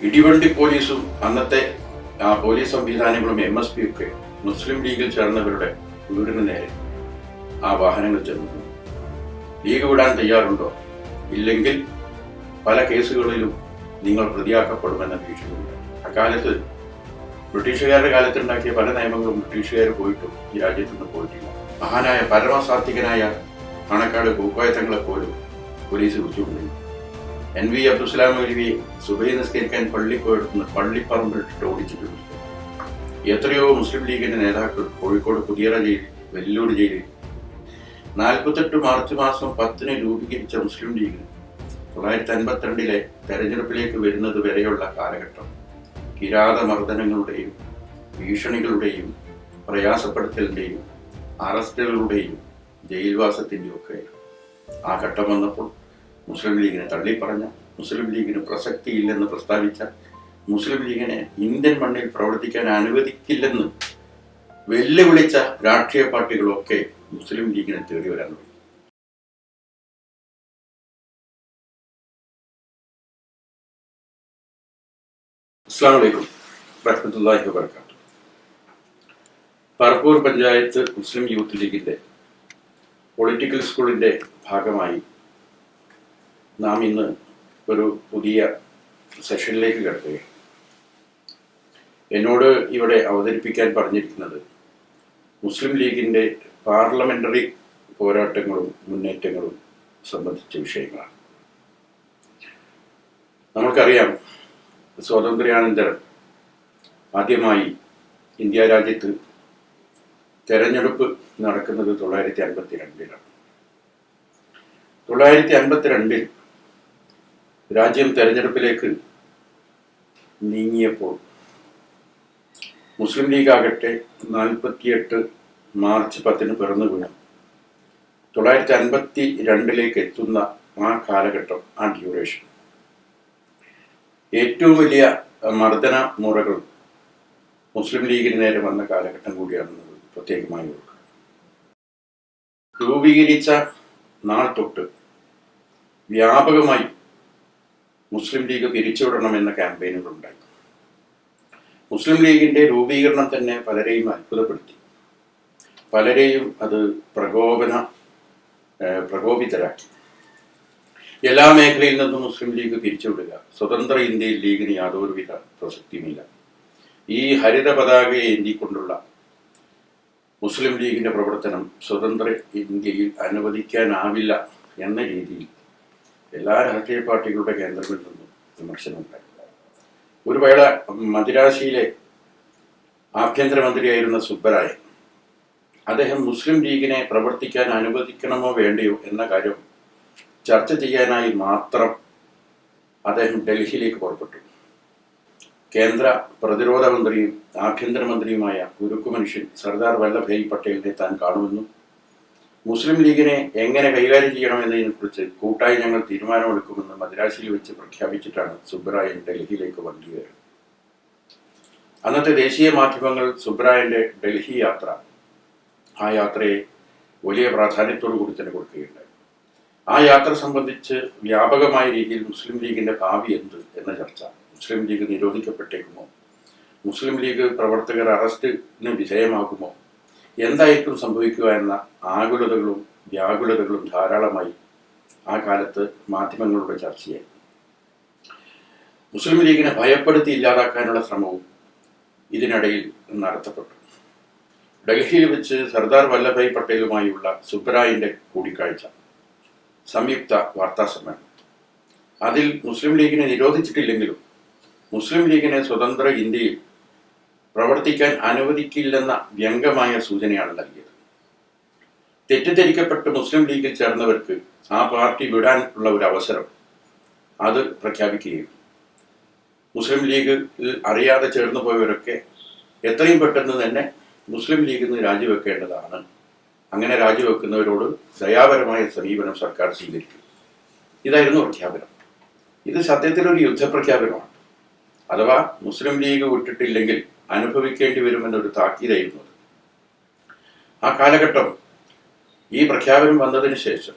ഇടിവണ്ടി പോലീസും അന്നത്തെ പോലീസ് സംവിധാനങ്ങളും MSP ഒക്കെ മുസ്ലിം ലീഗിൽ ചേർന്നവരുടെ വീടിന് നേരെ ആ വാഹനങ്ങൾ ചെന്നു. ലീഗ് വിടാൻ തയ്യാറുണ്ടോ? ഇല്ലെങ്കിൽ പല കേസുകളിലും നിങ്ങൾ പ്രതിയാക്കപ്പെടുമെന്ന ഭീഷണിയുണ്ട്. അക്കാലത്ത് ബ്രിട്ടീഷുകാരുടെ കാലത്തുണ്ടാക്കിയ പല നിയമങ്ങളും ബ്രിട്ടീഷുകാർ പോയിട്ടും ഈ രാജ്യത്ത് നിന്ന് പോയിട്ടില്ല. മഹാനായ പരമസാത്വികനായ പാണക്കാട് പൂക്കോയ തങ്ങളെ പോലും പോലീസ് വിളിച്ചുകൊണ്ടിരുന്നു. NV അബ്ദുസ്സലാം മൗലവിയെ സുബഹി നിസ്കരിക്കാൻ പള്ളിപ്പറമ്പിലിട്ട് ഓടിച്ചിട്ടുണ്ട്. എത്രയോ മുസ്ലിം ലീഗിന്റെ നേതാക്കൾ കോഴിക്കോട് പുതിയറ ജയിലിൽ, വെല്ലൂർ ജയിലിൽ 48 മാർച്ച് മാസം 10 രൂപീകരിച്ച മുസ്ലിം ലീഗ് 1952 തെരഞ്ഞെടുപ്പിലേക്ക് വരുന്നത് വരെയുള്ള കാലഘട്ടം കിരാതമർദ്ദനങ്ങളുടെയും ഭീഷണികളുടെയും പ്രയാസപ്പെടുത്തലിന്റെയും അറസ്റ്റുകളുടെയും ജയിൽവാസത്തിന്റെയും ഒക്കെ ആ ഘട്ടം വന്നപ്പോൾ മുസ്ലിം ലീഗിനെ തള്ളിപ്പറഞ്ഞ, മുസ്ലിം ലീഗിന് പ്രസക്തിയില്ലെന്ന് പ്രസ്താവിച്ച, മുസ്ലിം ലീഗിനെ ഇന്ത്യൻ മണ്ണിൽ പ്രവർത്തിക്കാൻ അനുവദിക്കില്ലെന്ന് വെല്ലുവിളിച്ച രാഷ്ട്രീയ പാർട്ടികളൊക്കെ മുസ്ലിം ലീഗിനെ തേടി വരാൻ തുടങ്ങി. അസ്സലാമു അലൈക്കും വറഹ്മത്തുള്ളാഹി വബറകാതുഹു. പറപ്പൂർ പഞ്ചായത്ത് മുസ്ലിം യൂത്ത് ലീഗിന്റെ പൊളിറ്റിക്കൽ സ്കൂളിന്റെ ഭാഗമായി നാം ഇന്ന് ഒരു പുതിയ സെഷനിലേക്ക് കിടക്കുകയാണ്. എന്നോട് ഇവിടെ അവതരിപ്പിക്കാൻ പറഞ്ഞിരിക്കുന്നത് മുസ്ലിം ലീഗിന്റെ പാർലമെന്ററി പോരാട്ടങ്ങളും മുന്നേറ്റങ്ങളും സംബന്ധിച്ച വിഷയങ്ങളാണ്. നമുക്കറിയാം, സ്വാതന്ത്ര്യാനന്തരം ആദ്യമായി ഇന്ത്യ രാജ്യത്ത് തെരഞ്ഞെടുപ്പ് നടക്കുന്നത് 1952-ലാണ്. 1952 രാജ്യം തെരഞ്ഞെടുപ്പിലേക്ക് നീങ്ങിയപ്പോൾ മുസ്ലിം ലീഗ് ആകട്ടെ 48 മാർച്ച് 10 പിറന്നു വീണു. 1952 എത്തുന്ന ആ കാലഘട്ടം, ആ ഡ്യൂറേഷൻ ഏറ്റവും വലിയ മർദ്ദന മുറകൾ മുസ്ലിം ലീഗിന് നേരെ വന്ന കാലഘട്ടം കൂടിയാണെന്നത് പ്രത്യേകമായി ഓർക്കുക. രൂപീകരിച്ച നാൾ തൊട്ട് വ്യാപകമായി മുസ്ലിം ലീഗ് പിരിച്ചുവിടണമെന്ന ക്യാമ്പയിനുകൾ ഉണ്ടായി. മുസ്ലിം ലീഗിന്റെ രൂപീകരണം തന്നെ പലരെയും അത്ഭുതപ്പെടുത്തി. പലരെയും അത് പ്രകോപിതരാക്കി. എല്ലാ മേഖലയിൽ നിന്നും മുസ്ലിം ലീഗ് പിരിച്ചുവിടുക, സ്വതന്ത്ര ഇന്ത്യയിൽ ലീഗിന് യാതൊരുവിധ പ്രസക്തിയുമില്ല, ഈ ഹരിത പതാകയെ ഏന്തിക്കൊണ്ടുള്ള മുസ്ലിം ലീഗിന്റെ പ്രവർത്തനം സ്വതന്ത്ര ഇന്ത്യയിൽ അനുവദിക്കാനാവില്ല എന്ന രീതിയിൽ എല്ലാ രാഷ്ട്രീയ പാർട്ടികളുടെ കേന്ദ്രങ്ങളിൽ നിന്നും വിമർശനമുണ്ടായി. ഒരു വേള മദിരാശിയിലെ ആഭ്യന്തരമന്ത്രിയായിരുന്ന സുബ്ബരായൻ, അദ്ദേഹം മുസ്ലിം ലീഗിനെ പ്രവർത്തിക്കാൻ അനുവദിക്കണമോ വേണ്ടയോ എന്ന കാര്യം ചർച്ച ചെയ്യാനായി മാത്രം അദ്ദേഹം ഡൽഹിയിലേക്ക് പുറപ്പെട്ടു. കേന്ദ്ര പ്രതിരോധ മന്ത്രിയും ആഭ്യന്തരമന്ത്രിയുമായ ഉരുക്കു മനുഷ്യൻ സർദാർ വല്ലഭായ് പട്ടേലിനെ താൻ കാണുമെന്നും മുസ്ലിം ലീഗിനെ എങ്ങനെ കൈകാര്യം ചെയ്യണമെന്നതിനെക്കുറിച്ച് കൂട്ടായി ഞങ്ങൾ തീരുമാനമെടുക്കുമെന്ന് മദ്രാസിൽ വെച്ച് പ്രഖ്യാപിച്ചിട്ടാണ് സുബ്ബരായൻ ഡൽഹിയിലേക്ക് വന്നത്. അന്നത്തെ ദേശീയ മാധ്യമങ്ങൾ സുബ്ബരായന്റെ ഡൽഹി യാത്ര, ആ യാത്രയെ വലിയ പ്രാധാന്യത്തോടു കൂടി തന്നെ കൊടുക്കുകയുണ്ടായി. ആ യാത്ര സംബന്ധിച്ച് വ്യാപകമായ രീതിയിൽ മുസ്ലിം ലീഗിന്റെ ഭാവി എന്ത് എന്ന ചർച്ച, മുസ്ലിം ലീഗ് നിരോധിക്കപ്പെട്ടേക്കുമോ, മുസ്ലിം ലീഗ് പ്രവർത്തകർ അറസ്റ്റിന് വിധേയമാകുമോ, എന്തായിരിക്കും സംഭവിക്കുക എന്ന ആകുലതകളും വ്യാകുലതകളും ധാരാളമായി ആ കാലത്ത് മാധ്യമങ്ങളുടെ ചർച്ചയായി. മുസ്ലിം ലീഗിനെ ഭയപ്പെടുത്തി ഇല്ലാതാക്കാനുള്ള ശ്രമവും ഇതിനിടയിൽ നടത്തപ്പെട്ടു. ഡൽഹിയിൽ വെച്ച് സർദാർ വല്ലഭായ് പട്ടേലുമായുള്ള സുബ്ബരായന്റെ കൂടിക്കാഴ്ച, സംയുക്ത വാർത്താ സമ്മേളനം, അതിൽ മുസ്ലിം ലീഗിനെ നിരോധിച്ചിട്ടില്ലെങ്കിലും മുസ്ലിം ലീഗിനെ സ്വതന്ത്ര ഇന്ത്യയിൽ പ്രവർത്തിക്കാൻ അനുവദിക്കില്ലെന്ന വ്യംഗ്യമായ സൂചനയാണ് നൽകിയത്. തെറ്റിദ്ധരിക്കപ്പെട്ട് മുസ്ലിം ലീഗിൽ ചേർന്നവർക്ക് ആ പാർട്ടി വിടാൻ ഉള്ള ഒരു അവസരം അത് പ്രഖ്യാപിക്കുകയും മുസ്ലിം ലീഗിൽ അറിയാതെ ചേർന്നു പോയവരൊക്കെ എത്രയും പെട്ടെന്ന് തന്നെ മുസ്ലിം ലീഗിൽ നിന്ന് രാജിവെക്കേണ്ടതാണ്, അങ്ങനെ രാജിവെക്കുന്നവരോട് ദയാപരമായ സമീപനം സർക്കാർ സ്വീകരിക്കും, ഇതായിരുന്നു പ്രഖ്യാപനം. ഇത് സത്യത്തിലൊരു യുദ്ധപ്രഖ്യാപനമാണ്. അഥവാ മുസ്ലിം ലീഗ് വിട്ടിട്ടില്ലെങ്കിൽ അനുഭവിക്കേണ്ടി വരുമെന്നൊരു താക്കീതായിരുന്നു. ആ കാലഘട്ടം ഈ പ്രഖ്യാപനം വന്നതിന് ശേഷം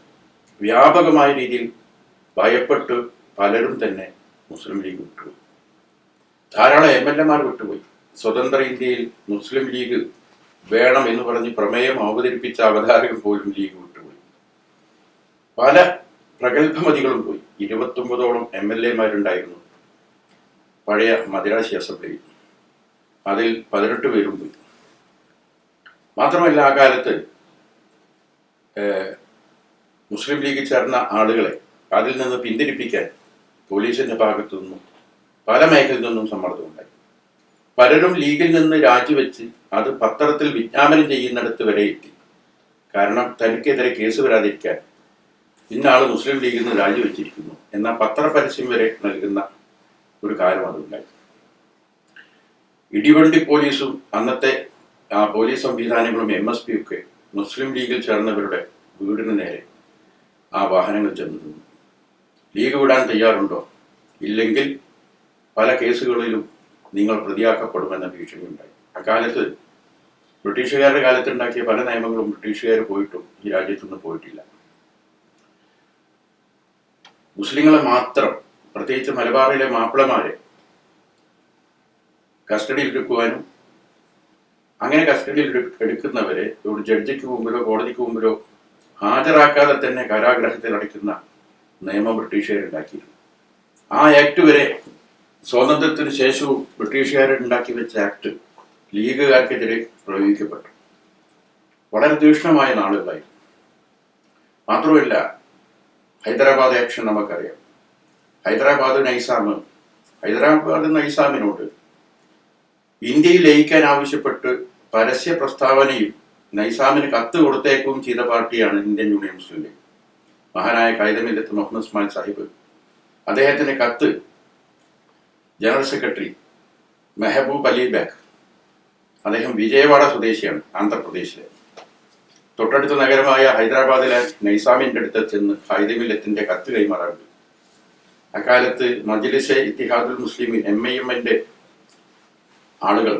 വ്യാപകമായ രീതിയിൽ ഭയപ്പെട്ട് പലരും തന്നെ മുസ്ലിം ലീഗ് വിട്ടു. ധാരാളം MLA-മാർ വിട്ടുപോയി. സ്വതന്ത്ര ഇന്ത്യയിൽ മുസ്ലിം ലീഗ് വേണം എന്ന് പറഞ്ഞ് പ്രമേയം അവതരിപ്പിച്ച അവതാരകൻ പോലും ലീഗ് വിട്ടുപോയി. പല പ്രഗത്ഭമതികളും പോയി. 29ഓളം MLA-മാരുണ്ടായിരുന്നു പഴയ മദിരാശി അസംബ്ലിയിൽ. അതിൽ 18 പേരും പോയി. മാത്രമല്ല, ആ കാലത്ത് മുസ്ലിം ലീഗിൽ ചേർന്ന ആളുകളെ അതിൽ നിന്ന് പിന്തിരിപ്പിക്കാൻ പോലീസിന്റെ ഭാഗത്തു നിന്നും പല മേഖലയിൽ നിന്നും സമ്മർദ്ദമുണ്ടായി. പലരും ലീഗിൽ നിന്ന് രാജിവെച്ച് അത് പത്രത്തിൽ വിജ്ഞാപനം ചെയ്യുന്നിടത്ത് വരെ എത്തി. കാരണം തനിക്കെതിരെ കേസ് വരാതിരിക്കാൻ ഇന്നാൾ മുസ്ലിം ലീഗിൽ നിന്ന് രാജിവെച്ചിരിക്കുന്നു എന്ന പത്രപരസ്യം വരെ നൽകുന്ന ഒരു കാലം അതുണ്ടായി. ഇടിവണ്ടി പോലീസും അന്നത്തെ പോലീസ് സംവിധാനങ്ങളും MSP ഒക്കെ മുസ്ലിം ലീഗിൽ ചേർന്നവരുടെ വീടിന് നേരെ ആ വാഹനങ്ങൾ ചെന്നു നിന്നു. ലീഗ് വിടാൻ തയ്യാറുണ്ടോ? ഇല്ലെങ്കിൽ പല കേസുകളിലും നിങ്ങൾ പ്രതിയാക്കപ്പെടുമെന്ന ഭീഷണിയുണ്ടായി. അക്കാലത്ത് ബ്രിട്ടീഷുകാരുടെ കാലത്തുണ്ടാക്കിയ പല നിയമങ്ങളും ബ്രിട്ടീഷുകാർ പോയിട്ടും ഈ രാജ്യത്തുനിന്ന് പോയിട്ടില്ല. മുസ്ലിങ്ങളെ മാത്രം, പ്രത്യേകിച്ച് മലബാറിലെ മാപ്പിളമാരെ കസ്റ്റഡിയിൽ എടുക്കുവാനും അങ്ങനെ കസ്റ്റഡിയിൽ എടുക്കുന്നവരെ ഒരു ജഡ്ജിക്ക് മുമ്പിലോ കോടതിക്ക് മുമ്പിലോ ഹാജരാക്കാതെ തന്നെ കാരാഗ്രഹത്തിൽ അടയ്ക്കുന്ന നിയമം ബ്രിട്ടീഷുകാരുണ്ടാക്കിയിരുന്നു. ആ ആക്ട് വരെ സ്വാതന്ത്ര്യത്തിന് ശേഷവും ബ്രിട്ടീഷുകാരുണ്ടാക്കി വെച്ച ആക്ട് ലീഗുകാർക്കെതിരെ പ്രയോഗിക്കപ്പെട്ടു. വളരെ തീക്ഷ്ണമായ നാളുകളായി. മാത്രമല്ല, ഹൈദരാബാദ് ആക്ഷൻ നമുക്കറിയാം. ഹൈദരാബാദ് നൈസാമിനോട് ഇന്ത്യയിൽ ലയിക്കാൻ ആവശ്യപ്പെട്ട് പരസ്യ പ്രസ്താവനയും നൈസാമിന് കത്ത് കൊടുത്തേക്കും ചെയ്ത പാർട്ടിയാണ് ഇന്ത്യൻ യൂണിയൻ മുസ്ലിം ലീഗ്. മഹാനായ ഖൈദമില്ലത്ത് മുഹമ്മദ് ഉസ്മാൻ സാഹിബ് അദ്ദേഹത്തിന്റെ കത്ത് ജനറൽ സെക്രട്ടറി മെഹബൂബ് അലി ബേഗ്, അദ്ദേഹം വിജയവാഡ സ്വദേശിയാണ്, ആന്ധ്രാപ്രദേശിലെ. തൊട്ടടുത്ത നഗരമായ ഹൈദരാബാദിലെ നൈസാമിന്റെ അടുത്ത് ചെന്ന് ഖൈദമില്ലത്തിന്റെ കത്ത് കൈമാറാറുണ്ട്. അക്കാലത്ത് മജ്ലിസെ ഇത്തിഹാദുൽ മുസ്ലിമീൻ MIM-ന്റെ ആളുകൾ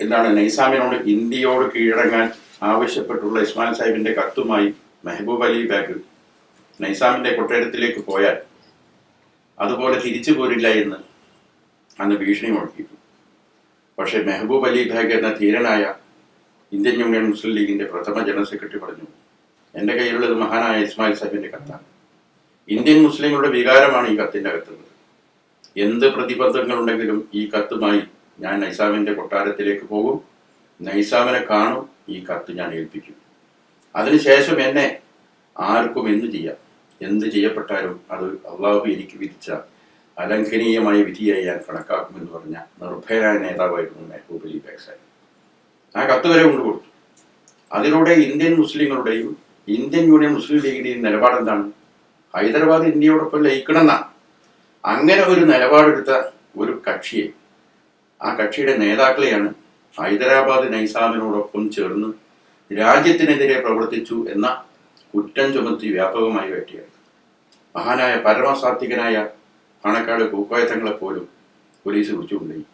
എന്താണ് നൈസാമിനോട് ഇന്ത്യയോട് കീഴടങ്ങാൻ ആവശ്യപ്പെട്ടുള്ള ഇസ്മായിൽ സാഹിബിന്റെ കത്തുമായി മെഹബൂബ് അലി ബേഗ് നൈസാമിന്റെ കൊട്ടാരത്തിലേക്ക് പോയാൽ അതുപോലെ തിരിച്ചു പോരില്ല എന്ന് അന്ന് ഭീഷണി മുഴക്കിയിരുന്നു. പക്ഷെ മെഹബൂബ് അലി ബേഗ് എന്ന ധീരനായ ഇന്ത്യൻ യൂണിയൻ മുസ്ലിം ലീഗിന്റെ പ്രഥമ ജനറൽ സെക്രട്ടറി പറഞ്ഞു, എൻ്റെ കയ്യിലുള്ളത് മഹാനായ ഇസ്മായിൽ സാഹിബിന്റെ കത്താണ്. ഇന്ത്യൻ മുസ്ലിങ്ങളുടെ വികാരമാണ് ഈ കത്തിന്റെ അകത്തുള്ളത്. എന്ത് പ്രതിബന്ധങ്ങളുണ്ടെങ്കിലും ഈ കത്തുമായി ഞാൻ നൈസാമിന്റെ കൊട്ടാരത്തിലേക്ക് പോകും, നൈസാമിനെ കാണും, ഈ കത്ത് ഞാൻ ഏൽപ്പിക്കും. അതിനുശേഷം എന്നെ ആർക്കും എന്ത് ചെയ്യപ്പെട്ടാലും അത് അള്ളാഹു എനിക്ക് വിധിച്ച അലംഘനീയമായ വിധിയായി ഞാൻ കണക്കാക്കുമെന്ന് പറഞ്ഞ നിർഭയനായ നേതാവായിരുന്നു മെഹബൂബ് അലി ബേഗ് സാഹിബ്. ആ കത്ത് വരെ കൊണ്ടുകൊടുത്തു. അതിലൂടെ ഇന്ത്യൻ മുസ്ലിങ്ങളുടെയും ഇന്ത്യൻ യൂണിയൻ മുസ്ലിം ലീഗിന്റെയും നിലപാടെന്താണ്? ഹൈദരാബാദ് ഇന്ത്യയോടൊപ്പം ലയിക്കണമെന്നാണ്. അങ്ങനെ ഒരു നിലപാടെടുത്ത ഒരു കക്ഷിയെ, ആ കക്ഷിയുടെ നേതാക്കളെയാണ് ഹൈദരാബാദ് നൈസാമിനോടൊപ്പം ചേർന്ന് രാജ്യത്തിനെതിരെ പ്രവർത്തിച്ചു എന്ന കുറ്റം ചുമത്തി വ്യാപകമായി വേട്ടയാടി. മഹാനായ പരമസാത്വികനായ പാണക്കാട് പൂക്കോയത്തങ്ങളെ പോലും പോലീസ് വിളിച്ചുകൊണ്ടുപോയി.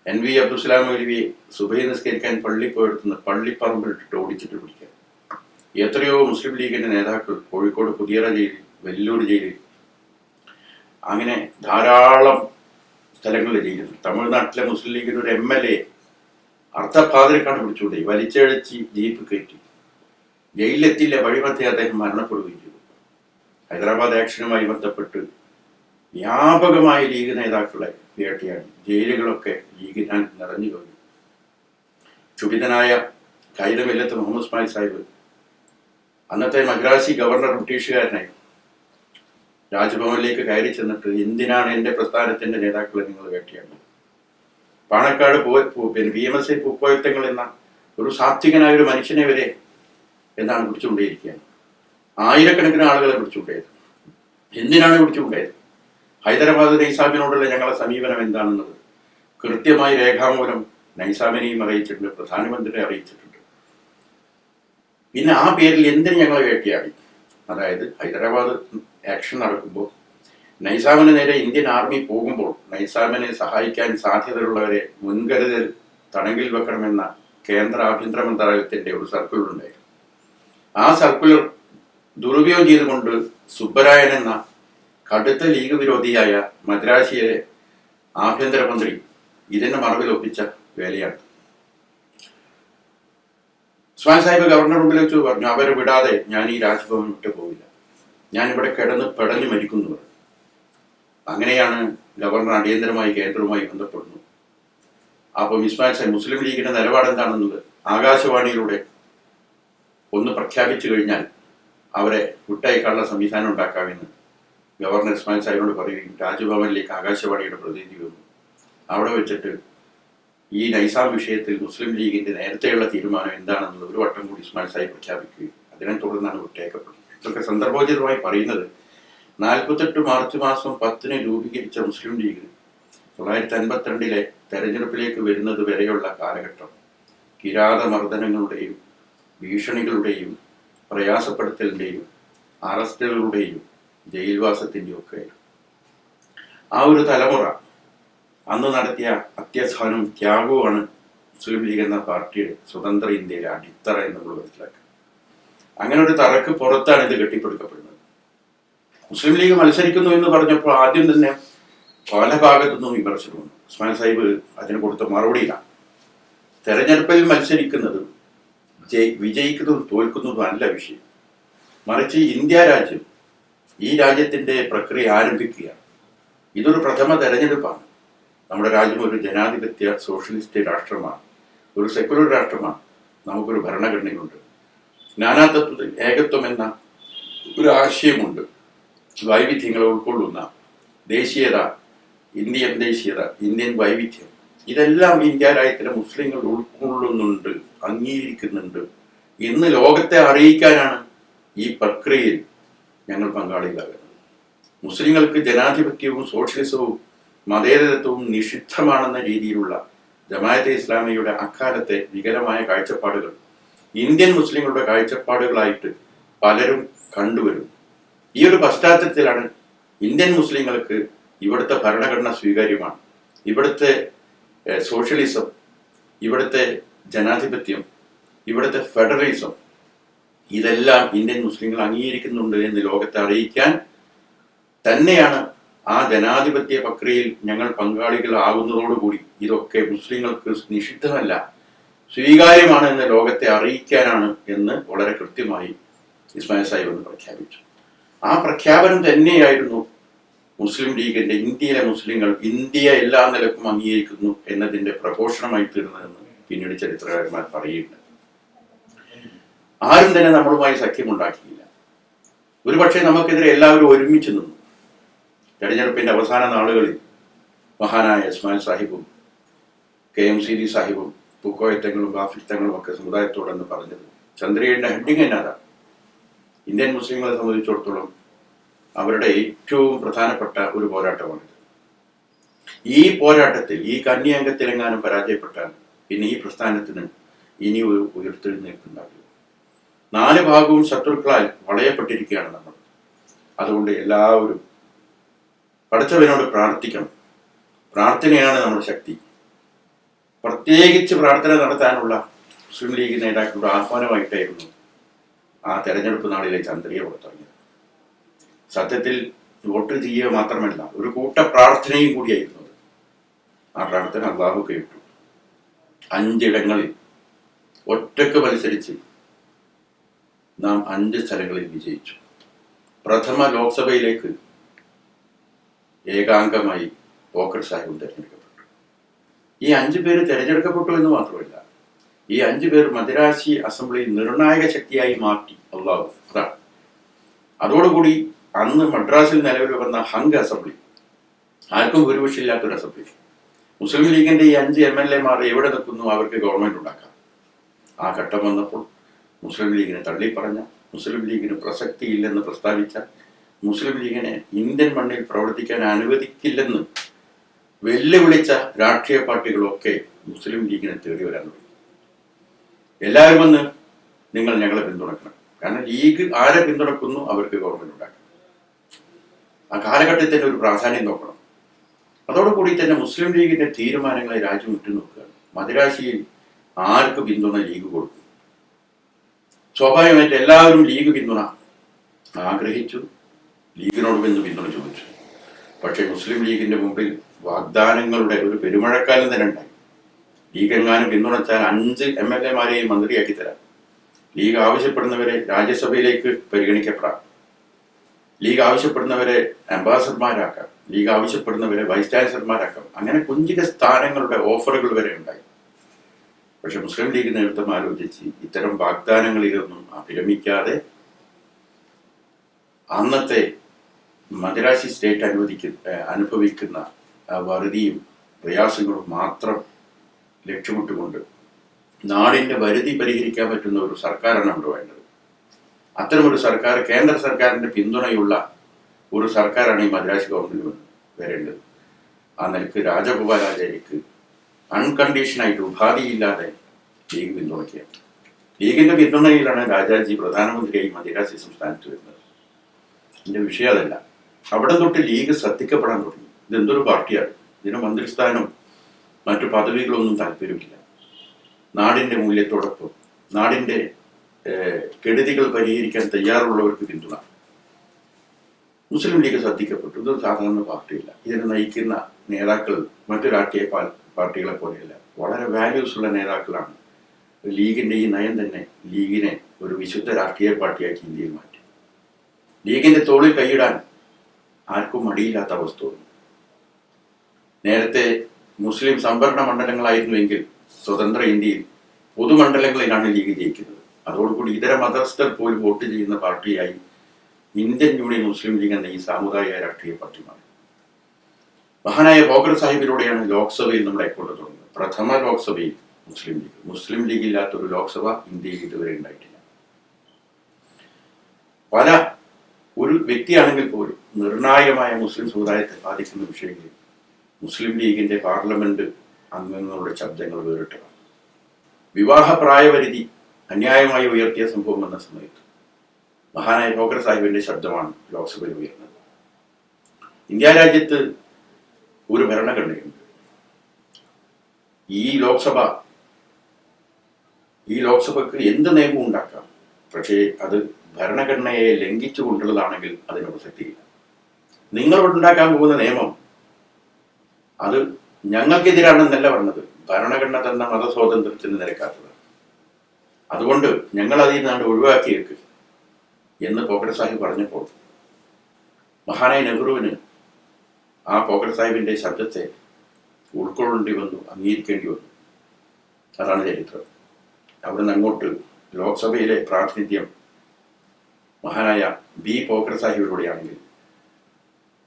NV അബ്ദുസ്സലാം മൗലവിയെ സുബഹി നിസ്കരിക്കാൻ പള്ളിപ്പോയെടുത്തുനിന്ന് പള്ളിപ്പറമ്പിലിട്ടിട്ട് ഓടിച്ചിട്ട് പിടിക്കാൻ. എത്രയോ മുസ്ലിം ലീഗിന്റെ നേതാക്കൾ കോഴിക്കോട് പുതിയറ ജയിലിൽ, വെല്ലൂർ ജയിലിൽ, അങ്ങനെ ധാരാളം സ്ഥലങ്ങളിൽ ജയിലുണ്ട്. തമിഴ്നാട്ടിലെ മുസ്ലിം ലീഗിന്റെ ഒരു MLA അർദ്ധപാതിരക്കാണ് പിടിച്ചുകൊണ്ടേ വലിച്ചഴച്ച് ജീപ്പ് കയറ്റി. ജയിലിലെത്തിയില്ല, വഴിമധ്യേ അദ്ദേഹം മരണപ്പെടുകയും ചെയ്തു. ഹൈദരാബാദ് ആക്ഷനുമായി ബന്ധപ്പെട്ട് വ്യാപകമായ ലീഗ് നേതാക്കളെ വേട്ടയാടി. ജയിലുകളൊക്കെ ലീഗിനാൽ നിറഞ്ഞു കഴിഞ്ഞു. ക്ഷുഭിതനായ ഖൈദമില്ലത്ത് മുഹമ്മദ് ഉസ്മാൻ സാഹിബ്, അന്നത്തെ മദ്രാസി ഗവർണർ ബ്രിട്ടീഷുകാരനായി, രാജ്ഭവനിലേക്ക് കയറി ചെന്നിട്ട് എന്തിനാണ് എൻ്റെ പ്രസ്ഥാനത്തിന്റെ നേതാക്കളെ നിങ്ങൾ വേട്ടയാടുന്നത്? പാണക്കാട് PMSA പൂക്കോയത്തങ്ങൾ എന്ന ഒരു സാത്വികനായ ഒരു മനുഷ്യനെ വരെ എന്താണ് പിടിച്ചുകൊണ്ടേയിരിക്കുകയാണ്. ആയിരക്കണക്കിന് ആളുകളെ പിടിച്ചുകൊണ്ടേയത്. എന്തിനാണ് പിടിച്ചുകൊണ്ടേയത്? ഹൈദരാബാദ് നൈസാമിനോടുള്ള ഞങ്ങളുടെ സമീപനം എന്താണെന്നത് കൃത്യമായി രേഖാമൂലം നൈസാമിനെയും അറിയിച്ചിട്ടുണ്ട്, പ്രധാനമന്ത്രിയെ അറിയിച്ചിട്ടുണ്ട്. പിന്നെ ആ പേരിൽ എന്തിന് ഞങ്ങളെ വേട്ടയാടി? അതായത് ഹൈദരാബാദ് ആക്ഷൻ നടക്കുമ്പോൾ നൈസാമിന് നേരെ ഇന്ത്യൻ ആർമി പോകുമ്പോൾ നൈസാമിനെ സഹായിക്കാൻ സാധ്യതയുള്ളവരെ മുൻകരുതൽ തടങ്കിൽ വെക്കണമെന്ന കേന്ദ്ര ആഭ്യന്തര മന്ത്രാലയത്തിന്റെ ഒരു സർക്കുലർ ഉണ്ടായിരുന്നു. ആ സർക്കുലർ ദുരുപയോഗം ചെയ്തുകൊണ്ട് സുബ്ബരായൻ എന്ന കടുത്ത ലീഗ് വിരോധിയായ മദ്രാശിയെ ആഭ്യന്തരമന്ത്രി ഇതിന്റെ മറവിൽ ഒപ്പിച്ച വേലയാണ്. ഉസ്മാൻ സാഹിബ് ഗവർണർ മുമ്പിൽ വെച്ച് പറഞ്ഞു, അവരെ വിടാതെ ഞാൻ ഈ രാജ്ഭവൻ വിട്ടു പോവില്ല, ഞാനിവിടെ കിടന്ന് പെടഞ്ഞു മരിക്കുന്നു പറഞ്ഞു. അങ്ങനെയാണ് ഗവർണർ അടിയന്തരമായി കേന്ദ്രവുമായി ബന്ധപ്പെടുന്നു. അപ്പോൾ ഇസ്മായിൽ സാഹിബ് മുസ്ലിം ലീഗിന്റെ നിലപാട് എന്താണെന്നത് ആകാശവാണിയിലൂടെ ഒന്ന് പ്രഖ്യാപിച്ചു കഴിഞ്ഞാൽ അവരെ വിട്ടയക്കാനുള്ള സംവിധാനം ഉണ്ടാക്കാമെന്ന് ഗവർണർ ഇസ്മായിൽ സാഹിബിനോട് പറയുകയും രാജ്ഭവനിലേക്ക് ആകാശവാണിയുടെ പ്രതിനിധി വന്നു. അവിടെ വെച്ചിട്ട് ഈ നൈസാം വിഷയത്തിൽ മുസ്ലിം ലീഗിന്റെ നേരത്തെയുള്ള തീരുമാനം എന്താണെന്നുള്ളത് ഒരു വട്ടം കൂടി ഇസ്മായിൽ സാഹിബ് പ്രഖ്യാപിക്കുകയും അതിനെ തുടർന്നാണ് വിട്ടയക്കപ്പെടുന്നത്. ഇതൊക്കെ സന്ദർഭോചിതമായി പറയുന്നത് 48 മാർച്ച് മാസം 10 രൂപീകരിച്ച മുസ്ലിം ലീഗ് 1952 തെരഞ്ഞെടുപ്പിലേക്ക് വരുന്നത് വരെയുള്ള കാലഘട്ടം കിരാതമർദ്ദനങ്ങളുടെയും ഭീഷണികളുടെയും പ്രയാസപ്പെടുത്തലിൻ്റെയും അറസ്റ്റുകളുടെയും ജയിൽവാസത്തിൻ്റെയും ഒക്കെ ആ ഒരു തലമുറ അന്ന് നടത്തിയ അത്യധ്വാനം ത്യാഗവുമാണ് മുസ്ലിം ലീഗ് എന്ന പാർട്ടിയുടെ സ്വതന്ത്ര ഇന്ത്യയിലെ അടിത്തറ എന്ന് നമ്മൾ മനസ്സിലാക്കുക. അങ്ങനെ ഒരു തറക്ക് പുറത്താണ് ഇത് കെട്ടിപ്പടുക്കപ്പെടുന്നത്. മുസ്ലിം ലീഗ് മത്സരിക്കുന്നു എന്ന് പറഞ്ഞപ്പോൾ ആദ്യം തന്നെ പല ഭാഗത്തുനിന്നും വിമർശനം വന്നു. ഉസ്മാൻ സാഹിബ് അതിന് കൊടുത്ത മറുപടിയിലാണ്, തെരഞ്ഞെടുപ്പിൽ മത്സരിക്കുന്നതും വിജയിക്കുന്നതും തോൽക്കുന്നതും അല്ല വിഷയം, മറിച്ച് ഇന്ത്യ രാജ്യം ഈ രാജ്യത്തിന്റെ പ്രക്രിയ ആരംഭിക്കുക. ഇതൊരു പ്രഥമ തെരഞ്ഞെടുപ്പാണ്. നമ്മുടെ രാജ്യം ഒരു ജനാധിപത്യ സോഷ്യലിസ്റ്റ് രാഷ്ട്രമാണ്, ഒരു സെക്യുലർ രാഷ്ട്രമാണ്. നമുക്കൊരു ഭരണഘടനയുണ്ട്, നാനാത്വത്തിൽ ഏകത്വം എന്ന ഒരു ആശയമുണ്ട്, വൈവിധ്യങ്ങളെ ഉൾക്കൊള്ളുന്ന ദേശീയത, ഇന്ത്യൻ ദേശീയത, ഇന്ത്യൻ വൈവിധ്യം, ഇതെല്ലാം ഇന്ത്യ രാജ്യത്തിലെ മുസ്ലിങ്ങൾ ഉൾക്കൊള്ളുന്നുണ്ട്, അംഗീകരിക്കുന്നുണ്ട് എന്ന് ലോകത്തെ അറിയിക്കാനാണ് ഈ പ്രക്രിയയിൽ ഞങ്ങൾ പങ്കാളികളാകുന്നത്. മുസ്ലിങ്ങൾക്ക് ജനാധിപത്യവും സോഷ്യലിസവും മതേതരത്വവും നിഷിദ്ധമാണെന്ന രീതിയിലുള്ള ജമാഅത്തെ ഇസ്ലാമിയുടെ അക്കാലത്തെ വികലമായ കാഴ്ചപ്പാടുകൾ ഇന്ത്യൻ മുസ്ലിങ്ങളുടെ കാഴ്ചപ്പാടുകളായിട്ട് പലരും കണ്ടുവരും. ഈ ഒരു പശ്ചാത്തലത്തിലാണ് ഇന്ത്യൻ മുസ്ലിങ്ങൾക്ക് ഇവിടുത്തെ ഭരണഘടന സ്വീകാര്യമാണ്, ഇവിടുത്തെ സോഷ്യലിസം, ഇവിടുത്തെ ജനാധിപത്യം, ഇവിടുത്തെ ഫെഡറലിസം, ഇതെല്ലാം ഇന്ത്യൻ മുസ്ലിങ്ങൾ അംഗീകരിക്കുന്നുണ്ട് എന്ന് ലോകത്തെ അറിയിക്കാൻ തന്നെയാണ് ആ ജനാധിപത്യ പ്രക്രിയയിൽ ഞങ്ങൾ പങ്കാളികളാകുന്നതോടുകൂടി ഇതൊക്കെ മുസ്ലിങ്ങൾക്ക് നിഷിദ്ധമല്ല, സ്വീകാര്യമാണ് എന്ന് ലോകത്തെ അറിയിക്കാനാണ് എന്ന് വളരെ കൃത്യമായി ഇസ്മായിൽ സാഹിബ് എന്ന് പ്രഖ്യാപിച്ചു. ആ പ്രഖ്യാപനം തന്നെയായിരുന്നു മുസ്ലിം ലീഗിന്റെ ഇന്ത്യയിലെ മുസ്ലിങ്ങൾ ഇന്ത്യ എല്ലാ നിലക്കും അംഗീകരിക്കുന്നു എന്നതിന്റെ പ്രഘോഷണമായി തീർന്നതെന്ന് പിന്നീട് ചരിത്രകാരന്മാർ പറയുന്നുണ്ട്. ആരും തന്നെ നമ്മളുമായി സഖ്യമുണ്ടാക്കിയില്ല. ഒരുപക്ഷെ നമുക്കെതിരെ എല്ലാവരും ഒരുമിച്ച് നിന്നു. തെരഞ്ഞെടുപ്പിന്റെ അവസാന നാളുകളിൽ മഹാനായ ഇസ്മായിൽ സാഹിബും KMCD സാഹിബും പൂക്കോയത്തങ്ങളും ഗാഫിത്തങ്ങളും ഒക്കെ സമുദായത്തോടെന്ന് പറഞ്ഞത് ചന്ദ്രയുടെ ഹെഡിങ് എന്നാണ് ഇന്ത്യൻ മുസ്ലിങ്ങളെ സംബന്ധിച്ചിടത്തോളം അവരുടെ ഏറ്റവും പ്രധാനപ്പെട്ട ഒരു പോരാട്ടമാണിത്. ഈ പോരാട്ടത്തിൽ ഈ കന്യാംഗത്തിലെങ്ങാനും പരാജയപ്പെട്ടാൽ പിന്നെ ഈ പ്രസ്ഥാനത്തിന് ഇനി ഒരു ഉയർത്തെഴുന്നേൽപ്പുണ്ടാകില്ല. 4 ഭാഗവും ശത്രുക്കളാൽ വളയപ്പെട്ടിരിക്കുകയാണ് നമ്മൾ. അതുകൊണ്ട് എല്ലാവരും പടച്ചവനോട് പ്രാർത്ഥിക്കണം. പ്രാർത്ഥനയാണ് നമ്മുടെ ശക്തി. പ്രത്യേകിച്ച് പ്രാർത്ഥന നടത്താനുള്ള മുസ്ലിം ലീഗ് നേതാക്കളുടെ ആഹ്വാനമായിട്ടായിരുന്നു ആ തെരഞ്ഞെടുപ്പ് നാളിലെ ചന്ദ്രിക പുറത്തിറങ്ങിയത്. സത്യത്തിൽ വോട്ട് ചെയ്യുക മാത്രമല്ല, ഒരു കൂട്ട പ്രാർത്ഥനയും കൂടിയായിരുന്നു അത്. ആ പ്രാർത്ഥന അള്ളാഹു കേട്ടു. 5 ഇടങ്ങളിൽ ഒറ്റക്ക് മത്സരിച്ച് നാം 5 സ്ഥലങ്ങളിൽ വിജയിച്ചു. പ്രഥമ ലോക്സഭയിലേക്ക് ഏകാംഗമായി പോക്കർ സാഹിബും തിരഞ്ഞെടുക്കപ്പെട്ടു. ഈ 5 പേര് തിരഞ്ഞെടുക്കപ്പെട്ടു എന്ന് മാത്രമല്ല, ഈ 5 പേർ മദിരാശി അസംബ്ലിയിൽ നിർണായക ശക്തിയായി മാറ്റി അള്ളാഹു. അതാണ് അതോടുകൂടി അന്ന് മദ്രാസിൽ നിലവിൽ വന്ന ഹംഗ് അസംബ്ലി, ആർക്കും ഭൂരിപക്ഷമില്ലാത്തൊരു അസംബ്ലി, മുസ്ലിം ലീഗിന്റെ ഈ 5 MLA എവിടെ നിൽക്കുന്നു, അവർക്ക് ഗവൺമെന്റ് ഉണ്ടാക്കാം. ആ ഘട്ടം വന്നപ്പോൾ മുസ്ലിം ലീഗിനെ തള്ളിപ്പറഞ്ഞ, മുസ്ലിം ലീഗിന് പ്രസക്തിയില്ലെന്ന് പ്രസ്താവിച്ച, മുസ്ലിം ലീഗിനെ ഇന്ത്യൻ മണ്ണിൽ പ്രവർത്തിക്കാൻ അനുവദിക്കില്ലെന്ന് വെല്ലുവിളിച്ച രാഷ്ട്രീയ പാർട്ടികളൊക്കെ മുസ്ലിം ലീഗിനെ തേടി വരാൻ തുടങ്ങി. എല്ലാവരും വന്ന് നിങ്ങൾ ഞങ്ങളെ പിന്തുണക്കണം, കാരണം ലീഗ് ആരെ പിന്തുണക്കുന്നു അവർക്ക് ഗവൺമെന്റ് ഉണ്ടാക്കണം. ആ കാലഘട്ടത്തിന്റെ ഒരു പ്രാധാന്യം നോക്കണം. അതോടുകൂടി തന്നെ മുസ്ലിം ലീഗിന്റെ തീരുമാനങ്ങളെ രാജ്യം ഉറ്റുനോക്കുകയാണ്. മദിരാശിയിൽ ആർക്ക് പിന്തുണ ലീഗ് കൊടുക്കും? സ്വാഭാവികമായിട്ട് എല്ലാവരും ലീഗ് പിന്തുണ ആഗ്രഹിച്ചു, ലീഗിനോട് പിന്തുണ ചോദിച്ചു. പക്ഷേ മുസ്ലിം ലീഗിന്റെ മുമ്പിൽ വാഗ്ദാനങ്ങളുടെ ഒരു പെരുമഴക്കാലം തന്നെ ഉണ്ടായി. ലീഗ് എങ്ങാനും പിന്തുണച്ചാൽ 5 MLA-മാരെയും മന്ത്രിയാക്കി തരാം, ലീഗ് ആവശ്യപ്പെടുന്നവരെ രാജ്യസഭയിലേക്ക് പരിഗണിക്കപ്പെടാം, ലീഗ് ആവശ്യപ്പെടുന്നവരെ അംബാസഡർമാരാക്കാം, ലീഗ് ആവശ്യപ്പെടുന്നവരെ വൈസ് ചാൻസലർമാരാക്കാം. അങ്ങനെ കുഞ്ചിത സ്ഥാനങ്ങളുടെ ഓഫറുകൾ വരെ ഉണ്ടായി. പക്ഷെ മുസ്ലിം ലീഗ് നേതൃത്വം ആലോചിച്ച് ഇത്തരം വാഗ്ദാനങ്ങളിലൊന്നും അഭിരമിക്കാതെ അന്നത്തെ മദ്രാസി സ്റ്റേറ്റ് അനുഭവിക്കുന്ന വറുതിയും പ്രയാസങ്ങളും മാത്രം ലക്ഷ്യമിട്ടുകൊണ്ട് നാടിന്റെ വരുതി പരിഹരിക്കാൻ പറ്റുന്ന ഒരു സർക്കാരാണ് അവിടെ വേണ്ടത്. അത്തരമൊരു സർക്കാർ, കേന്ദ്ര സർക്കാരിന്റെ പിന്തുണയുള്ള ഒരു സർക്കാരാണ് ഈ മദ്രാസ് ഗവൺമെന്റ് വരേണ്ടത്. ആ നിലക്ക് രാജഗോപാലാചാര്യക്ക് അൺകണ്ടീഷനായിട്ട് ഉപാധിയില്ലാതെ ലീഗ് പിന്തുണയ്ക്കുക. ലീഗിന്റെ പിന്തുണയിലാണ് രാജാജി പ്രധാനമന്ത്രിയായി മദ്രാസി സംസ്ഥാനത്ത് വരുന്നത്. ഇതിന്റെ വിഷയം അതല്ല. അവിടെ തൊട്ട് ലീഗ് ശ്രദ്ധിക്കപ്പെടാൻ തുടങ്ങി. ഇതെന്തൊരു പാർട്ടിയാണ്, ഇതിന് മന്ത്രിസ്ഥാനം മറ്റു പദവികളൊന്നും താല്പര്യമില്ല. നാടിന്റെ മൂല്യത്തോടൊപ്പം നാടിന്റെ കെടുതികൾ പരിഹരിക്കാൻ തയ്യാറുള്ളവർക്ക് പിന്തുണ. മുസ്ലിം ലീഗ് ശ്രദ്ധിക്കപ്പെട്ടു. ഇതൊരു സാധാരണ പാർട്ടിയില്ല. ഇതിനെ നയിക്കുന്ന നേതാക്കൾ മറ്റു രാഷ്ട്രീയ പാർട്ടികളെ പോലെയല്ല, വളരെ വാല്യൂസ് ഉള്ള നേതാക്കളാണ്. ലീഗിന്റെ ഈ നയം തന്നെ ലീഗിനെ ഒരു വിശുദ്ധ രാഷ്ട്രീയ പാർട്ടിയാക്കി ഇന്ത്യയിൽ മാറ്റി. ലീഗിന്റെ തോളിൽ കൈയിടാൻ ആർക്കും മടിയില്ലാത്ത അവസ്ഥ വന്നു. നേരത്തെ മുസ്ലിം സംവരണ മണ്ഡലങ്ങളായിരുന്നുവെങ്കിൽ സ്വതന്ത്ര ഇന്ത്യയിൽ പൊതുമണ്ഡലങ്ങളിലാണ് ലീഗ് ജയിക്കുന്നത്. അതോടുകൂടി ഇതര മതസ്ഥർ പോലും വോട്ട് ചെയ്യുന്ന പാർട്ടിയായി ഇന്ത്യൻ യൂണിയൻ മുസ്ലിം ലീഗ് എന്ന ഈ സാമുദായിക രാഷ്ട്രീയ പാർട്ടി മാറി. മഹാനായ ബോക്കർ സാഹിബിലൂടെയാണ് ലോക്സഭയിൽ നമ്മുടെ അക്കൗണ്ട് തുടങ്ങുന്നത്. പ്രഥമ ലോക്സഭയിൽ മുസ്ലിം ലീഗ് ഇല്ലാത്തൊരു ലോക്സഭ ഇന്ത്യയിൽ ഇതുവരെ ഉണ്ടായിട്ടില്ല. ഒരു വ്യക്തിയാണെങ്കിൽ പോലും നിർണായകമായ മുസ്ലിം സമുദായത്തെ ബാധിക്കുന്ന വിഷയങ്ങളിൽ മുസ്ലിം ലീഗിന്റെ പാർലമെന്റ് അംഗങ്ങളുടെ ശബ്ദങ്ങൾ വേറിട്ടതാണ്. വിവാഹ പ്രായപരിധി അന്യായമായി ഉയർത്തിയ സംഭവം എന്ന സമയത്ത് മഹാനായ ബോക്കർ സാഹിബിന്റെ ശബ്ദമാണ് ലോക്സഭയിൽ ഉയർന്നത്. ഇന്ത്യ രാജ്യത്ത് ഒരു ഭരണഘടനയുണ്ട്. ഈ ലോക്സഭക്ക് എന്ത് നിയമവും ഉണ്ടാക്കാം. പക്ഷേ അത് ഭരണഘടനയെ ലംഘിച്ചുകൊണ്ടുള്ളതാണെങ്കിൽ അതിന് പ്രസക്തിയില്ല. നിങ്ങളോട് ഉണ്ടാക്കാൻ പോകുന്ന നിയമം അത് ഞങ്ങൾക്കെതിരാണെന്നല്ല പറഞ്ഞത്, ഭരണഘടന തന്ന മതസ്വാതന്ത്ര്യത്തിന് നിരക്കാത്തത്. അതുകൊണ്ട് ഞങ്ങൾ അതിൽ നിന്നാണ് ഒഴിവാക്കിയേക്ക് എന്ന് പോക്കർ സാഹിബ് പറഞ്ഞപ്പോൾ മഹാനായ നെഹ്റുവിന് ആ പോക്കർ സാഹിബിന്റെ ശബ്ദത്തെ ഉൾക്കൊള്ളേണ്ടി വന്നു, അംഗീകരിക്കേണ്ടി വന്നു. അതാണ് ചരിത്രം. അവിടുന്ന് അങ്ങോട്ട് ലോക്സഭയിലെ പ്രാതിനിധ്യം മഹാനായ ബി പോക്കർ സാഹിബിലൂടെയാണെങ്കിൽ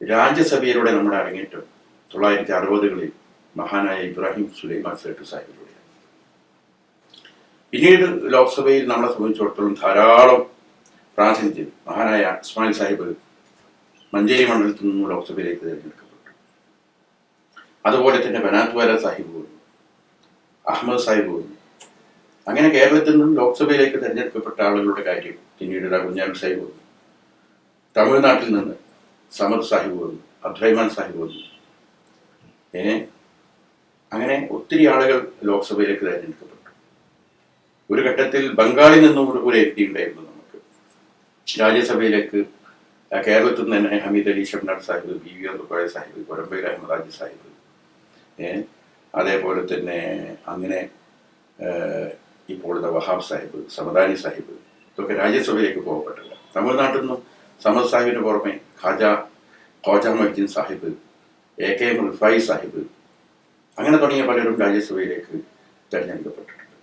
രാജ്യസഭയിലൂടെ നമ്മുടെ അരങ്ങേറ്റം 1960-കളിൽ മഹാനായ ഇബ്രാഹിം സുലൈമാൻ സേട്ട് സാഹിബിലൂടെയാണ്. പിന്നീട് ലോക്സഭയിൽ നമ്മളെ സംബന്ധിച്ചിടത്തോളം ധാരാളം പ്രാതിനിധ്യം മഹാനായ ഇസ്മായിൽ സാഹിബ് മഞ്ചേരി മണ്ഡലത്തിൽ നിന്നും ലോക്സഭയിലേക്ക് തിരഞ്ഞെടുക്കപ്പെട്ടു. അതുപോലെ തന്നെ ബനാത്വാല സാഹിബ് വന്നു, അഹമ്മദ് സാഹിബ് വന്നു. അങ്ങനെ കേരളത്തിൽ നിന്നും ലോക്സഭയിലേക്ക് തിരഞ്ഞെടുക്കപ്പെട്ട ആളുകളുടെ കാര്യം പിന്നീട് കുഞ്ഞാൻ സാഹിബ് വന്നു. തമിഴ്നാട്ടിൽ നിന്ന് സമദ് സാഹിബ് വന്നു, അബ്ദുറഹ്മാൻ സാഹിബ് വന്നു. അങ്ങനെ ഒത്തിരി ആളുകൾ ലോക്സഭയിലേക്ക് തിരഞ്ഞെടുക്കപ്പെട്ടു. ഒരു ഘട്ടത്തിൽ ബംഗാളിൽ നിന്നും ഒരു MP ഉണ്ടായിരുന്നു നമുക്ക്. രാജ്യസഭയിലേക്ക് കേരളത്തിൽ നിന്ന് തന്നെ ഹമീദ് അലി ഷംനാട് സാഹിബ്, BV അബ്ദുൽ സാഹിബ്, കൊരമ്പയിൽ അഹമ്മദ് ഹാജി സാഹിബ്, അതേപോലെ തന്നെ അങ്ങനെ ഇപ്പോഴത്തെ വഹാബ് സാഹിബ്, സമദാനി സാഹിബ്, ഇതൊക്കെ രാജ്യസഭയിലേക്ക് പോകപ്പെട്ടില്ല. തമിഴ്നാട്ടിൽ നിന്നും സമദ് സാഹിബിന് പുറമെ ഖ്വാജ മൊയ്തീൻ സാഹിബ്, AKM റിഫായി സാഹിബ്, അങ്ങനെ തുടങ്ങിയ പലരും രാജ്യസഭയിലേക്ക് തിരഞ്ഞെടുക്കപ്പെട്ടിട്ടുണ്ട്.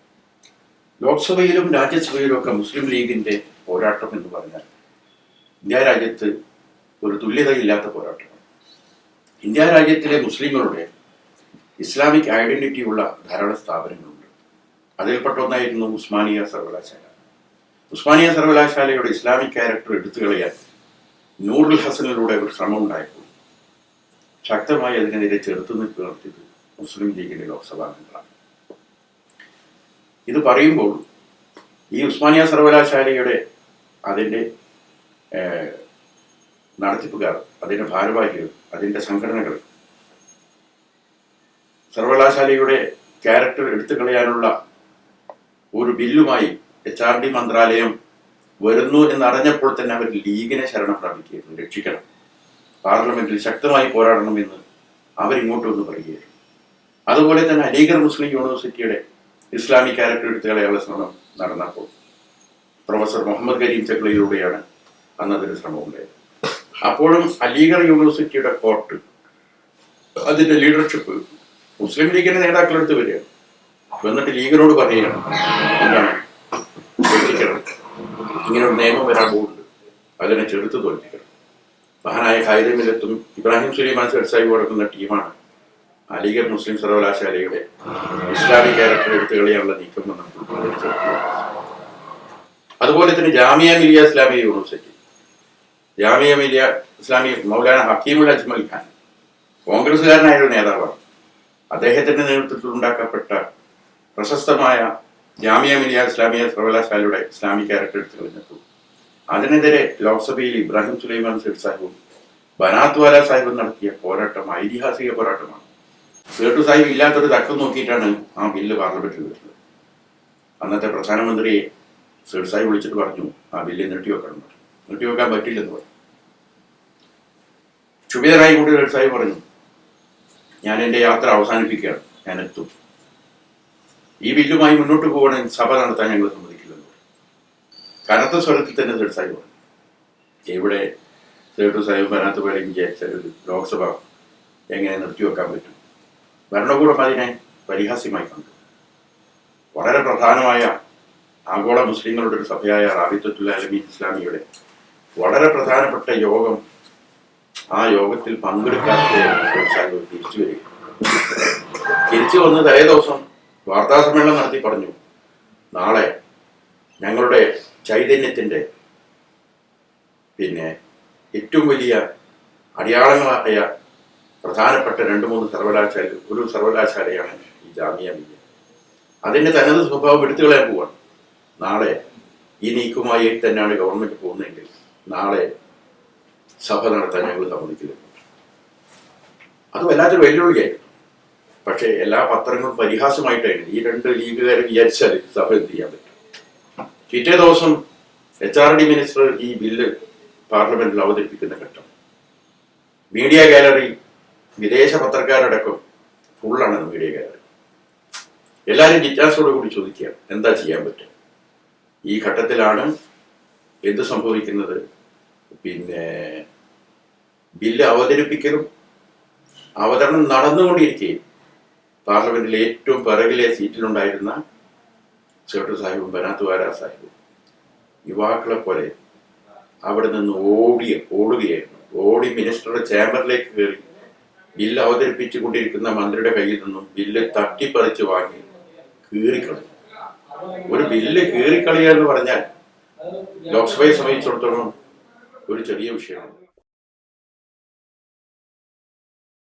ലോക്സഭയിലും രാജ്യസഭയിലും ഒക്കെ മുസ്ലിം ലീഗിന്റെ പോരാട്ടം എന്ന് പറഞ്ഞാൽ ഇന്ത്യ രാജ്യത്ത് ഒരു തുല്യതയില്ലാത്ത പോരാട്ടമാണ്. ഇന്ത്യ രാജ്യത്തിലെ മുസ്ലിങ്ങളുടെ ഇസ്ലാമിക് ഐഡന്റിറ്റി ഉള്ള ധാരാളം സ്ഥാപനങ്ങളുണ്ട്. അതിൽപ്പെട്ട ഒന്നായിരുന്നു ഉസ്മാനിയ സർവകലാശാല. ഉസ്മാനിയ സർവകലാശാലയുടെ ഇസ്ലാമിക് ക്യാരക്ടർ എടുത്തു കളയാൻ നൂറുൽ ഹസനിലൂടെ ഒരു ശ്രമം ഉണ്ടായപ്പോൾ ശക്തമായി അതിനെതിരെ ചെറുത്തുനിൽപ്പ് നടത്തിയത് മുസ്ലിം ലീഗിന്റെ ലോക്സഭാംഗങ്ങളാണ്. ഇത് പറയുമ്പോൾ ഈ ഉസ്മാനിയ സർവകലാശാലയുടെ അതിൻ്റെ നടത്തിപ്പുകാർ, അതിൻ്റെ ഭാരവാഹികൾ, അതിൻ്റെ സംഘടനകൾ സർവകലാശാലയുടെ ക്യാരക്ടർ എടുത്തു കളയാനുള്ള ഒരു ബില്ലുമായി HRD മന്ത്രാലയം വരുന്നു എന്നറിഞ്ഞപ്പോൾ തന്നെ അവർ ലീഗിനെ ശരണം പ്രാപിക്കുകയായിരുന്നു, രക്ഷിക്കണം. പാർലമെന്റിൽ ശക്തമായി പോരാടണമെന്ന് അവരിങ്ങോട്ട് വന്ന് പറയുകയായിരുന്നു. അതുപോലെ തന്നെ അലീഗർ മുസ്ലിം യൂണിവേഴ്സിറ്റിയുടെ ഇസ്ലാമിക് ക്യാരക്ടർ എടുത്തുകളയാനുള്ള ശ്രമം നടന്നപ്പോൾ പ്രൊഫസർ മുഹമ്മദ് കരീം ചക്ലയിലൂടെയാണ് അന്നതൊരു ശ്രമം ഉണ്ടായത്. അപ്പോഴും അലീഗർ യൂണിവേഴ്സിറ്റിയുടെ കോർട്ട്, അതിന്റെ ലീഡർഷിപ്പ് മുസ്ലിം ലീഗിന്റെ നേതാക്കളെടുത്ത് വരികയാണ്. എന്നിട്ട് ലീഗിനോട് പറയുകയാണ്, എന്താണ് തോൽപ്പിക്കണം, ഇങ്ങനെ ഒരു നിയമം വരാൻ പോകുന്നുണ്ട്, അതിനെ ചെറുത്ത് തോൽപ്പിക്കണം. മഹാനായ ഖായിദ മില്ലത്തും ഇബ്രാഹിം സുലൈമാൻ സാഹിബ് കൊടുക്കുന്ന ടീമാണ് അലിഗഡ് മുസ്ലിം സർവകലാശാലയുടെ ഇസ്ലാമിക് ക്യാരക്ടർ എടുത്തുകളിയാനുള്ള നീക്കം എന്ന് അതുപോലെ തന്നെ ജാമിയ മിലിയ ഇസ്ലാമിക യൂണിവേഴ്സിറ്റി, ജാമിയ മിലിയ ഇസ്ലാമിക മൗലാന ഹക്കീമുൽ അജ്മൽ ഖാൻ കോൺഗ്രസ്സുകാരനായ ഒരു നേതാവാണ്. അദ്ദേഹത്തിന്റെ നേതൃത്വത്തിൽ ഉണ്ടാക്കപ്പെട്ട പ്രശസ്തമായ ജാമിയ മിലിയ ഇസ്ലാമിക സർവകലാശാലയുടെ ഇസ്ലാമിക് ക്യാരക്ടർ എടുത്തു കളഞ്ഞപ്പോൾ അതിനെതിരെ ലോക്സഭയിൽ ഇബ്രാഹിം സുലൈമാൻ സാഹിബും ബനാത് വാല സാഹിബും നടത്തിയ പോരാട്ടം ഐതിഹാസിക പോരാട്ടമാണ്. സേട്ടു സാഹിബ് ഇല്ലാത്തൊരു തക്കം നോക്കിയിട്ടാണ് ആ ബില്ല് പാർലമെന്റിൽ വരുന്നത്. അന്നത്തെ പ്രധാനമന്ത്രിയെ സേട്ടു സാഹിബ് വിളിച്ചിട്ട് പറഞ്ഞു, ആ ബില്ല് നീട്ടിവെക്കണം, നീട്ടിവെക്കാൻ പറ്റില്ലെന്ന് പറഞ്ഞു. ഷുബൈറായി കൂടി സേട്ടു സാഹിബ് പറഞ്ഞു, ഞാൻ എൻ്റെ യാത്ര അവസാനിപ്പിക്കുകയാണ്, ഞാൻ എത്തും, ഈ ബില്ലുമായി മുന്നോട്ട് പോകണമെങ്കിൽ സഭ നടത്താൻ ഞങ്ങൾ സമ്മതിക്കില്ലെന്ന് പറഞ്ഞു. കനത്ത സ്വരത്തിൽ തന്നെ സേട്ടു സാഹിബ് പറഞ്ഞു. ഇവിടെ സേട്ടു സാഹിബ് ബനാത്ത് വേലയും വിചാരിച്ച ഒരു ലോക്സഭ എങ്ങനെ നിർത്തിവെക്കാൻ പറ്റും? ഭരണകൂടം അതിനെ പരിഹാസ്യമായി കണ്ടു. വളരെ പ്രധാനമായ ആഗോള മുസ്ലിങ്ങളുടെ ഒരു സഭയായ റാബിത്തത്തുൽ ആലമീൻ ഇസ്ലാമിയുടെ വളരെ പ്രധാനപ്പെട്ട യോഗം, ആ യോഗത്തിൽ പങ്കെടുക്കാതെ തിരിച്ചു വരിക. തിരിച്ചു വന്ന് തലേ ദിവസം വാർത്താ സമ്മേളനം നടത്തി പറഞ്ഞു, നാളെ ഞങ്ങളുടെ ചൈതന്യത്തിൻ്റെ ഏറ്റവും വലിയ അടയാളങ്ങളായ പ്രധാനപ്പെട്ട 2-3 ഒരു സർവകലാശാലയാണ് ഈ ജാമിയ മിലിയ. അതിൻ്റെ തനത് സ്വഭാവം എടുത്തു കളയാൻ പോവാണ്. നാളെ ഈ നീക്കമായി തന്നെയാണ് ഗവൺമെന്റ് പോകുന്നതെങ്കിൽ നാളെ സഭ നടത്താൻ ഞങ്ങൾ സമ്മതിക്കില്ല. അത് വല്ലാത്തൊരു വെല്ലുവിളിയായിരുന്നു. പക്ഷേ എല്ലാ പത്രങ്ങളും പരിഹാസമായിട്ടായിരുന്നു ഈ 2 ലീഗുകാരെ വിചാരിച്ചാൽ സഭ എന്ത് ചെയ്യാൻ പറ്റും. പിറ്റേ ദിവസം HRD മിനിസ്റ്റർ ഈ ബില്ല് പാർലമെന്റിൽ അവതരിപ്പിക്കുന്ന ഘട്ടം, മീഡിയ ഗാലറി വിദേശ പത്രക്കാരടക്കം ഫുള്ളാണ് മീഡിയ ഗാലറി. എല്ലാവരും ജിജ്ഞാസയോട് കൂടി ചോദിക്കുകയാണ്, എന്താ ചെയ്യാൻ പറ്റുക? ഈ ഘട്ടത്തിലാണ് എന്ത് സംഭവിക്കുന്നത്? ബില്ല് അവതരിപ്പിക്കലും അവതരണം നടന്നുകൊണ്ടിരിക്കുകയും പാർലമെന്റിലെ ഏറ്റവും പിറകിലെ സീറ്റിലുണ്ടായിരുന്ന സേട്ടു സാഹിബും ബനാത്ത് വാല സാഹിബും യുവാക്കളെ പോലെ അവിടെ നിന്ന് ഓടുകയായിരുന്നു. ഓടി മിനിസ്റ്ററുടെ ചേംബറിലേക്ക് കയറി ബില്ല് അവതരിപ്പിച്ചു കൊണ്ടിരിക്കുന്ന മന്ത്രിയുടെ കയ്യിൽ നിന്നും ബില്ല് തട്ടിപ്പറിച്ച് വാങ്ങി കീറിക്കളഞ്ഞു. ഒരു ബില്ല് കീറിക്കളയുക എന്ന് പറഞ്ഞാൽ ലോക്സഭയെ സംബന്ധിച്ചിടത്തോളം ഒരു ചെറിയ വിഷയമാണ്.